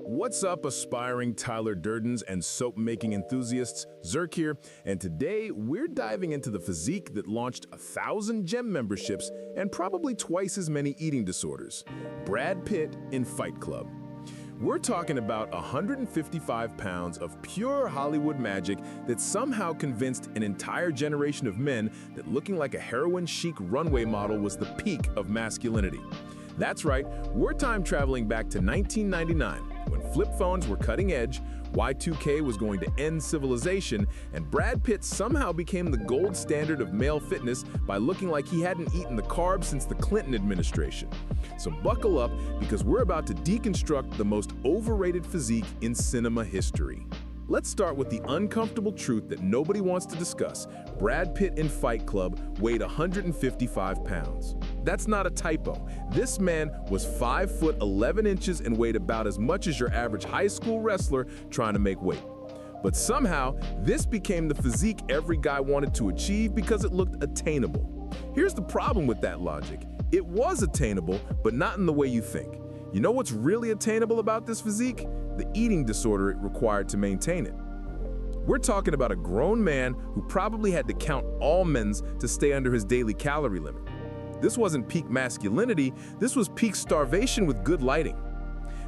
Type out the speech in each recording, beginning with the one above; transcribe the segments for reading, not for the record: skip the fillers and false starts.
What's up, aspiring Tyler Durdens and soap-making enthusiasts? Zerk here, and today we're diving into the physique that launched 1,000 gym memberships and probably twice as many eating disorders. Brad Pitt in Fight Club. We're talking about 155 pounds of pure Hollywood magic that somehow convinced an entire generation of men that looking like a heroin-chic runway model was the peak of masculinity. That's right, we're time traveling back to 1999, when flip phones were cutting edge, Y2K was going to end civilization, and Brad Pitt somehow became the gold standard of male fitness by looking like he hadn't eaten the carbs since the Clinton administration. So buckle up, because we're about to deconstruct the most overrated physique in cinema history. Let's start with the uncomfortable truth that nobody wants to discuss. Brad Pitt in Fight Club weighed 155 pounds. That's not a typo. This man was 5 foot 11 inches and weighed about as much as your average high school wrestler trying to make weight. But somehow, this became the physique every guy wanted to achieve because it looked attainable. Here's the problem with that logic. It was attainable, but not in the way you think. You know what's really attainable about this physique? The eating disorder it required to maintain it. We're talking about a grown man who probably had to count almonds to stay under his daily calorie limit. This wasn't peak masculinity, this was peak starvation with good lighting.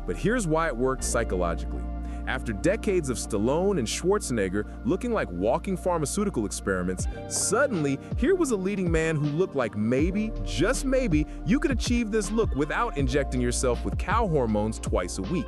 But here's why it worked psychologically. After decades of Stallone and Schwarzenegger looking like walking pharmaceutical experiments, suddenly here was a leading man who looked like maybe, just maybe, you could achieve this look without injecting yourself with cow hormones twice a week.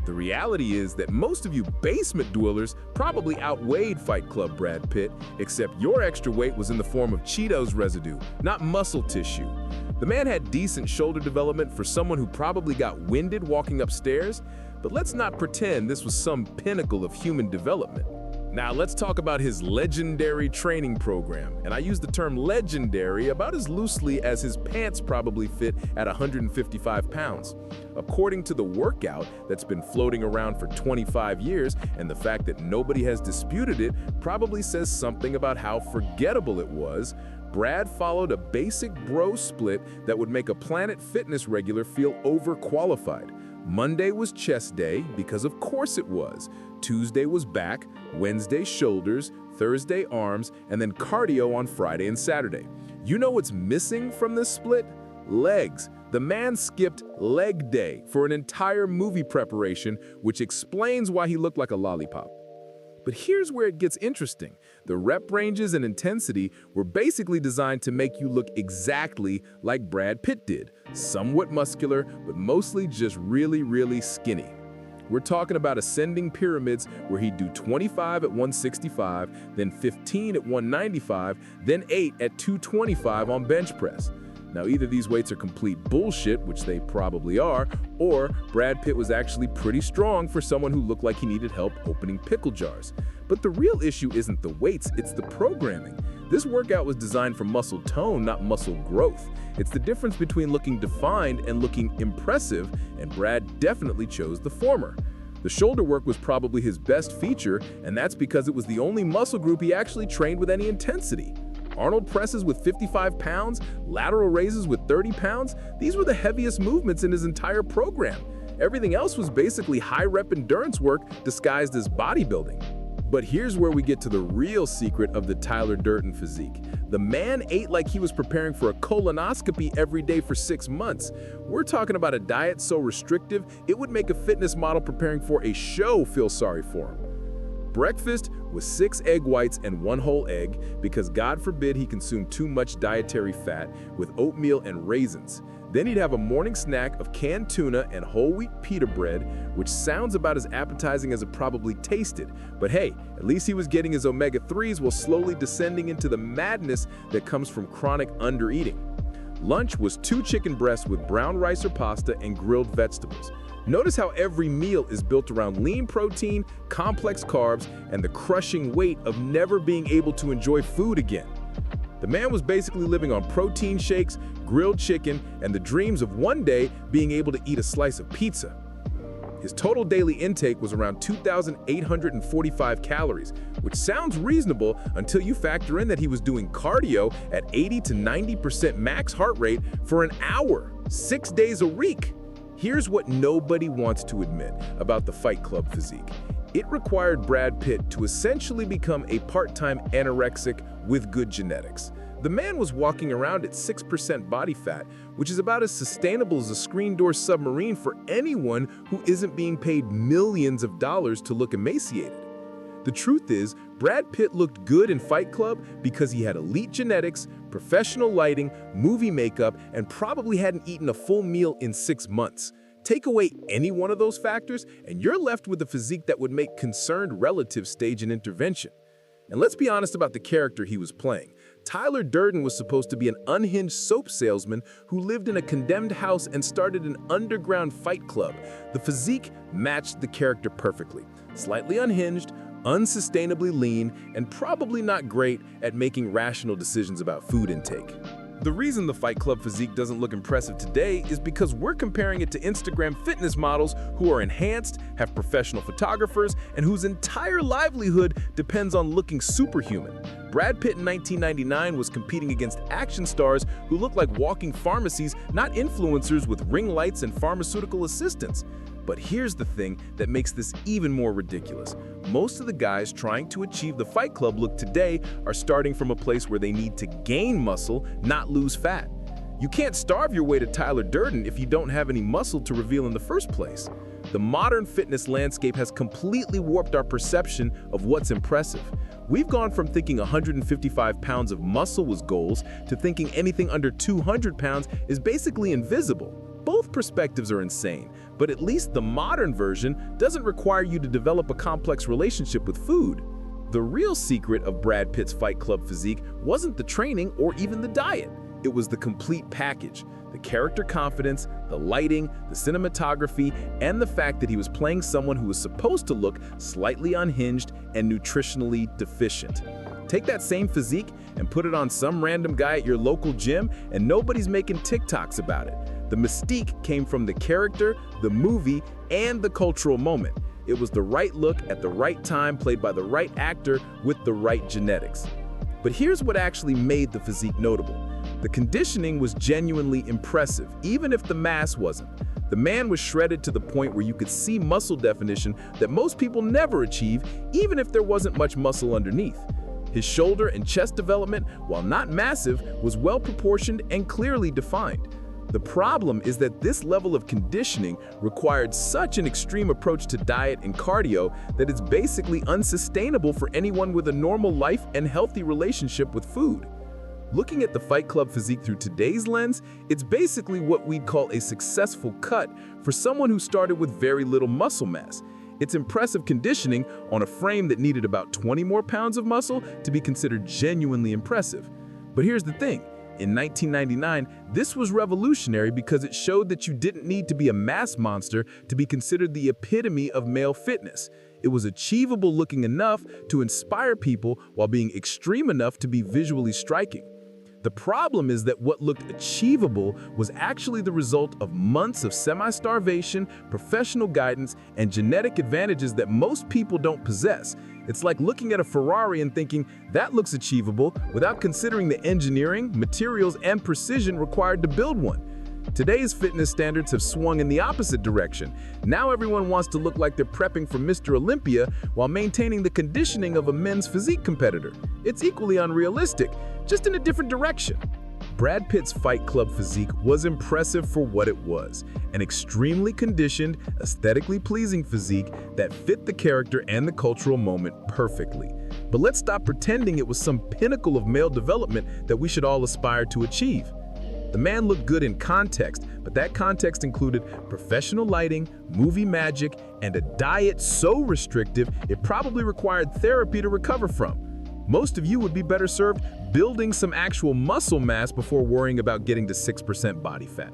The reality is that most of you basement dwellers probably outweighed Fight Club Brad Pitt, except your extra weight was in the form of Cheetos residue, not muscle tissue. The man had decent shoulder development for someone who probably got winded walking upstairs, but let's not pretend this was some pinnacle of human development. Now let's talk about his legendary training program, and I use the term legendary about as loosely as his pants probably fit at 155 pounds. According to the workout that's been floating around for 25 years, and the fact that nobody has disputed it probably says something about how forgettable it was, Brad followed a basic bro split that would make a Planet Fitness regular feel overqualified. Monday was chest day, because of course it was. Tuesday was back, Wednesday shoulders, Thursday arms, and then cardio on Friday and Saturday. You know what's missing from this split? Legs. The man skipped leg day for an entire movie preparation, which explains why he looked like a lollipop. But here's where it gets interesting. The rep ranges and intensity were basically designed to make you look exactly like Brad Pitt did, somewhat muscular, but mostly just really skinny. We're talking about ascending pyramids where he'd do 25 at 165, then 15 at 195, then 8 at 225 on bench press. Now, either these weights are complete bullshit, which they probably are, or Brad Pitt was actually pretty strong for someone who looked like he needed help opening pickle jars. But the real issue isn't the weights, it's the programming. This workout was designed for muscle tone, not muscle growth. It's the difference between looking defined and looking impressive, and Brad definitely chose the former. The shoulder work was probably his best feature, and that's because it was the only muscle group he actually trained with any intensity. Arnold presses with 55 pounds, lateral raises with 30 pounds, these were the heaviest movements in his entire program. Everything else was basically high-rep endurance work disguised as bodybuilding. But here's where we get to the real secret of the Tyler Durden physique. The man ate like he was preparing for a colonoscopy every day for 6 months. We're talking about a diet so restrictive, it would make a fitness model preparing for a show feel sorry for him. Breakfast was 6 egg whites and 1 whole egg, because God forbid he consumed too much dietary fat, with oatmeal and raisins. Then he'd have a morning snack of canned tuna and whole wheat pita bread, which sounds about as appetizing as it probably tasted. But hey, at least he was getting his omega-3s while slowly descending into the madness that comes from chronic undereating. Lunch was 2 chicken breasts with brown rice or pasta and grilled vegetables. Notice how every meal is built around lean protein, complex carbs, and the crushing weight of never being able to enjoy food again. The man was basically living on protein shakes, grilled chicken, and the dreams of one day being able to eat a slice of pizza. His total daily intake was around 2,845 calories, which sounds reasonable until you factor in that he was doing cardio at 80 to 90% max heart rate for an hour, 6 days a week. Here's what nobody wants to admit about the Fight Club physique. It required Brad Pitt to essentially become a part-time anorexic with good genetics. The man was walking around at 6% body fat, which is about as sustainable as a screen door submarine for anyone who isn't being paid millions of dollars to look emaciated. The truth is, Brad Pitt looked good in Fight Club because he had elite genetics, professional lighting, movie makeup, and probably hadn't eaten a full meal in 6 months. Take away any one of those factors, and you're left with a physique that would make concerned relatives stage an intervention. And let's be honest about the character he was playing. Tyler Durden was supposed to be an unhinged soap salesman who lived in a condemned house and started an underground fight club. The physique matched the character perfectly. Slightly unhinged, unsustainably lean, and probably not great at making rational decisions about food intake. The reason the Fight Club physique doesn't look impressive today is because we're comparing it to Instagram fitness models who are enhanced, have professional photographers, and whose entire livelihood depends on looking superhuman. Brad Pitt in 1999 was competing against action stars who looked like walking pharmacies, not influencers with ring lights and pharmaceutical assistants. But here's the thing that makes this even more ridiculous. Most of the guys trying to achieve the Fight Club look today are starting from a place where they need to gain muscle, not lose fat. You can't starve your way to Tyler Durden if you don't have any muscle to reveal in the first place. The modern fitness landscape has completely warped our perception of what's impressive. We've gone from thinking 155 pounds of muscle was goals to thinking anything under 200 pounds is basically invisible. Both perspectives are insane, but at least the modern version doesn't require you to develop a complex relationship with food. The real secret of Brad Pitt's Fight Club physique wasn't the training or even the diet. It was the complete package. The character confidence, the lighting, the cinematography, and the fact that he was playing someone who was supposed to look slightly unhinged and nutritionally deficient. Take that same physique and put it on some random guy at your local gym, and nobody's making TikToks about it. The mystique came from the character, the movie, and the cultural moment. It was the right look at the right time, played by the right actor with the right genetics. But here's what actually made the physique notable. The conditioning was genuinely impressive, even if the mass wasn't. The man was shredded to the point where you could see muscle definition that most people never achieve, even if there wasn't much muscle underneath. His shoulder and chest development, while not massive, was well proportioned and clearly defined. The problem is that this level of conditioning required such an extreme approach to diet and cardio that it's basically unsustainable for anyone with a normal life and healthy relationship with food. Looking at the Fight Club physique through today's lens, it's basically what we'd call a successful cut for someone who started with very little muscle mass. It's impressive conditioning on a frame that needed about 20 more pounds of muscle to be considered genuinely impressive. But here's the thing. In 1999, this was revolutionary because it showed that you didn't need to be a mass monster to be considered the epitome of male fitness. It was achievable looking enough to inspire people while being extreme enough to be visually striking. The problem is that what looked achievable was actually the result of months of semi-starvation, professional guidance, and genetic advantages that most people don't possess. It's like looking at a Ferrari and thinking, that looks achievable, without considering the engineering, materials, and precision required to build one. Today's fitness standards have swung in the opposite direction. Now everyone wants to look like they're prepping for Mr. Olympia while maintaining the conditioning of a men's physique competitor. It's equally unrealistic, just in a different direction. Brad Pitt's Fight Club physique was impressive for what it was, an extremely conditioned, aesthetically pleasing physique that fit the character and the cultural moment perfectly. But let's stop pretending it was some pinnacle of male development that we should all aspire to achieve. The man looked good in context, but that context included professional lighting, movie magic, and a diet so restrictive it probably required therapy to recover from. Most of you would be better served building some actual muscle mass before worrying about getting to 6% body fat.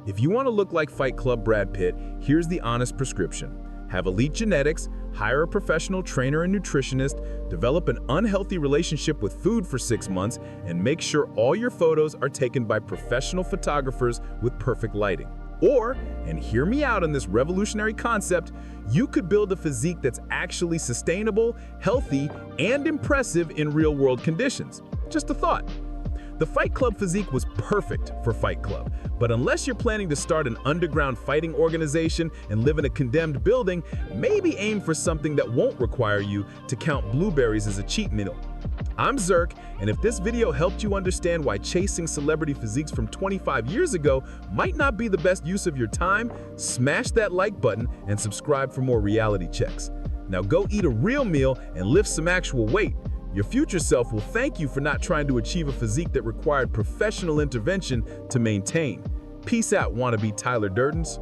If you want to look like Fight Club Brad Pitt, here's the honest prescription. Have elite genetics, hire a professional trainer and nutritionist, develop an unhealthy relationship with food for 6 months, and make sure all your photos are taken by professional photographers with perfect lighting. Or, and hear me out on this revolutionary concept, you could build a physique that's actually sustainable, healthy, and impressive in real-world conditions. Just a thought. The Fight Club physique was perfect for Fight Club, but unless you're planning to start an underground fighting organization and live in a condemned building, maybe aim for something that won't require you to count blueberries as a cheat meal. I'm Zerk, and if this video helped you understand why chasing celebrity physiques from 25 years ago might not be the best use of your time, smash that like button and subscribe for more reality checks. Now go eat a real meal and lift some actual weight. Your future self will thank you for not trying to achieve a physique that required professional intervention to maintain. Peace out, wannabe Tyler Durdens.